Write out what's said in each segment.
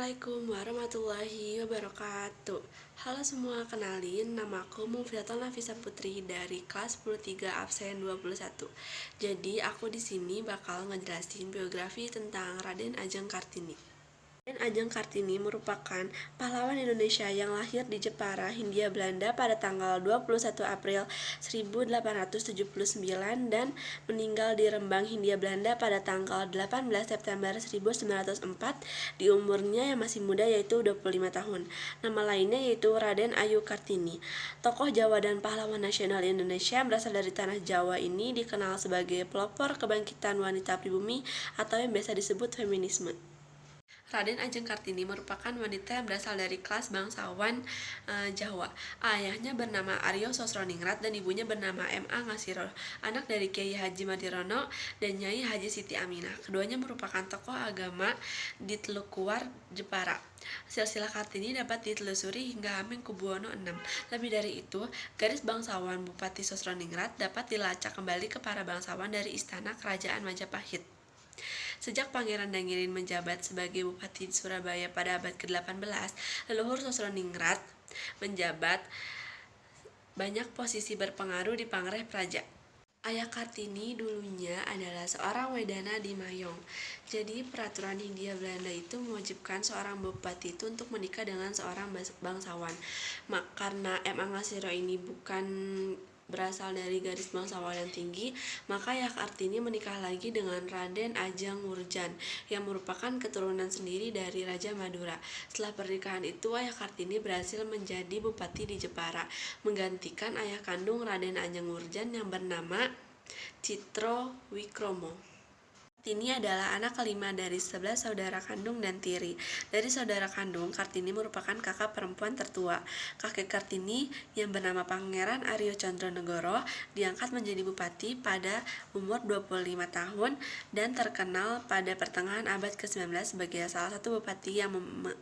Assalamualaikum warahmatullahi wabarakatuh. Halo semua, kenalin namaku Mufridatul Nafisa Putri dari kelas 10-3 absen 21. Jadi aku di sini bakal ngejelasin biografi tentang Raden Ajeng Kartini. Raden Ajeng Kartini merupakan pahlawan Indonesia yang lahir di Jepara, Hindia Belanda pada tanggal 21 April 1879 dan meninggal di Rembang, Hindia Belanda pada tanggal 18 September 1904 di umurnya yang masih muda yaitu 25 tahun. Nama lainnya yaitu Raden Ayu Kartini. Tokoh Jawa dan pahlawan nasional Indonesia berasal dari tanah Jawa ini dikenal sebagai pelopor kebangkitan wanita pribumi atau yang biasa disebut feminisme. Raden Ajeng Kartini merupakan wanita yang berasal dari kelas bangsawan Jawa. Ayahnya bernama Aryo Sosroningrat dan ibunya bernama M.A. Ngasiro, anak dari Kiai Haji Madirono dan Nyai Haji Siti Aminah. Keduanya merupakan tokoh agama di Telukuar, Jepara. Silsilah Kartini dapat ditelusuri hingga Hamengkubuwono VI. Lebih dari itu, garis bangsawan Bupati Sosroningrat dapat dilacak kembali ke para bangsawan dari istana kerajaan Majapahit. Sejak Pangeran Dangirin menjabat sebagai Bupati Surabaya pada abad ke-18, leluhur Sosroningrat menjabat banyak posisi berpengaruh di Pangreh Praja. Ayah Kartini dulunya adalah seorang wedana di Mayong. Jadi peraturan Hindia Belanda itu mewajibkan seorang bupati itu untuk menikah dengan seorang bangsawan. Karena M.A. Ngasiro ini bukan berasal dari garis bangsawan yang tinggi, maka Ayah Kartini menikah lagi dengan Raden Ajeng Nurjan yang merupakan keturunan sendiri dari Raja Madura. Setelah pernikahan itu, Ayah Kartini berhasil menjadi bupati di Jepara, menggantikan ayah kandung Raden Ajeng Nurjan yang bernama Citro Wikromo. Kartini adalah anak kelima dari 11 saudara kandung dan tiri. Dari saudara kandung, Kartini merupakan kakak perempuan tertua. Kakek Kartini yang bernama Pangeran Aryo Condronegoro diangkat menjadi bupati pada umur 25 tahun dan terkenal pada pertengahan abad ke-19 sebagai salah satu bupati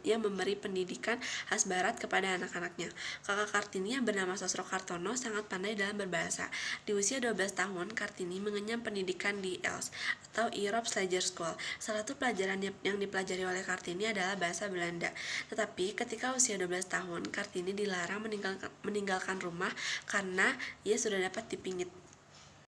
yang memberi pendidikan khas barat kepada anak-anaknya. Kakak Kartini yang bernama Sosro Kartono sangat pandai dalam berbahasa. Di usia 12 tahun, Kartini mengenyam pendidikan di ELS atau Europe Slager School. Salah satu pelajaran yang dipelajari oleh Kartini adalah bahasa Belanda. Tetapi ketika usia 12 tahun, Kartini dilarang meninggalkan rumah karena ia sudah dapat dipingit.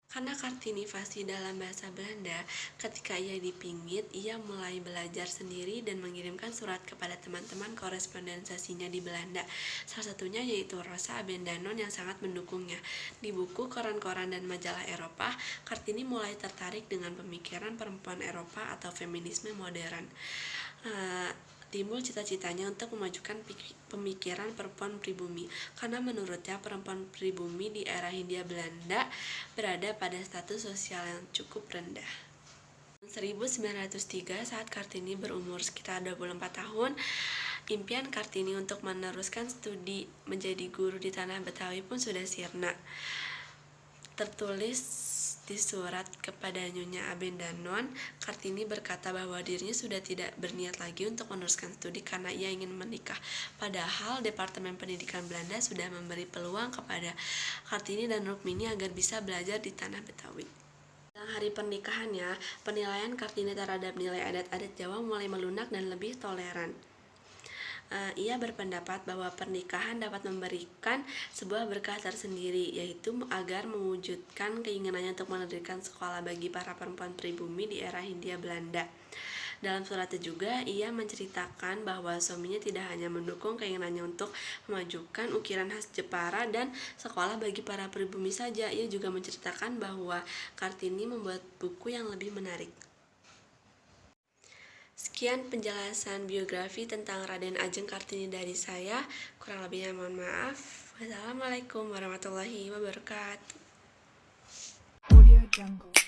Karena Kartini fasih dalam bahasa Belanda, ketika ia dipingit, ia mulai belajar sendiri dan mengirimkan surat kepada teman-teman korespondensasinya di Belanda. Salah satunya yaitu Rosa Abendanon yang sangat mendukungnya. Di buku, koran-koran, dan majalah Eropa, Kartini mulai tertarik dengan pemikiran perempuan Eropa atau feminisme modern. Timbul cita-citanya untuk memajukan pemikiran perempuan pribumi, karena menurutnya perempuan pribumi di era Hindia Belanda berada pada status sosial yang cukup rendah. 1903, saat Kartini berumur sekitar 24 tahun, impian Kartini untuk meneruskan studi menjadi guru di tanah Betawi pun sudah sirna. Tertulis di surat kepada Nyonya Abendanon, Kartini berkata bahwa dirinya sudah tidak berniat lagi untuk meneruskan studi karena ia ingin menikah. Padahal Departemen Pendidikan Belanda sudah memberi peluang kepada Kartini dan Rukmini agar bisa belajar di tanah Betawi. Dalam hari pernikahannya, penilaian Kartini terhadap nilai adat-adat Jawa mulai melunak dan lebih toleran. Ia berpendapat bahwa pernikahan dapat memberikan sebuah berkah tersendiri, yaitu agar mewujudkan keinginannya untuk mendirikan sekolah bagi para perempuan pribumi di era Hindia Belanda. Dalam suratnya juga, ia menceritakan bahwa suaminya tidak hanya mendukung keinginannya untuk memajukan ukiran khas Jepara dan sekolah bagi para pribumi saja, ia juga menceritakan bahwa Kartini membuat buku yang lebih menarik. Sekian penjelasan biografi tentang Raden Ajeng Kartini dari saya. Kurang lebihnya mohon maaf. Wassalamualaikum warahmatullahi wabarakatuh. Audio Jungle.